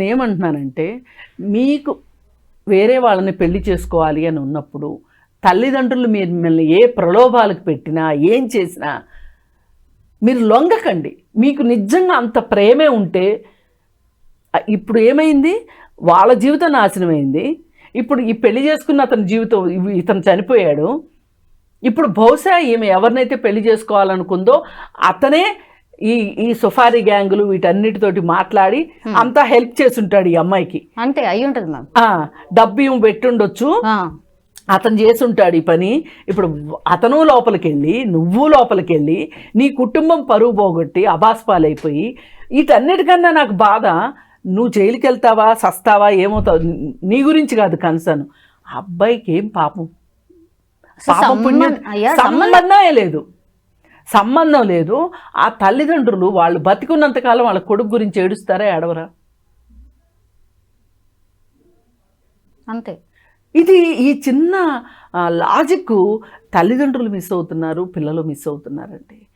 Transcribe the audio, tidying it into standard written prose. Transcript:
నేనేమంటున్నానంటే, మీకు వేరే వాళ్ళని పెళ్లి చేసుకోవాలి అని ఉన్నప్పుడు తల్లిదండ్రులు మిమ్మల్ని ఏ ప్రలోభాలకు పెట్టినా ఏం చేసినా మీరు లొంగకండి. మీకు నిజంగా అంత ప్రేమే ఉంటే ఇప్పుడు ఏమైంది, వాళ్ళ జీవితం నాశనమైంది. ఇప్పుడు ఈ పెళ్లి చేసుకున్న అతని జీవితం, ఇతను చనిపోయాడు. ఇప్పుడు బహుశా ఈమె ఎవరినైతే పెళ్లి చేసుకోవాలనుకుందో అతనే ఈ ఈ సుఫారీ గ్యాంగులు వీటన్నిటితోటి మాట్లాడి అంతా హెల్ప్ చేసుంటాడు ఈ అమ్మాయికి. అంతే అయి ఉంటుంది మ్యామ్. డబ్బు ఏమో పెట్టుండొచ్చు, అతను చేసుంటాడు ఈ పని. ఇప్పుడు అతను లోపలికి వెళ్ళి నువ్వు లోపలికి వెళ్ళి నీ కుటుంబం పరువు పోగొట్టి అబాస్పాలైపోయి, వీటన్నిటికన్నా నాకు బాధ, నువ్వు జైలుకి వెళ్తావా సస్తావా ఏమవుతావు నీ గురించి కాదు కన్సర్న్. ఆ అబ్బాయికి ఏం పాపం, పాపం పుణ్యం సంబంధం లేదు. ఆ తల్లిదండ్రులు వాళ్ళు బతికున్నంతకాలం వాళ్ళ కొడుకు గురించి ఏడుస్తారా ఏడవరా? అంతే. ఇది ఈ చిన్న లాజిక్ తల్లిదండ్రులు మిస్ అవుతున్నారు, పిల్లలు మిస్ అవుతున్నారండి.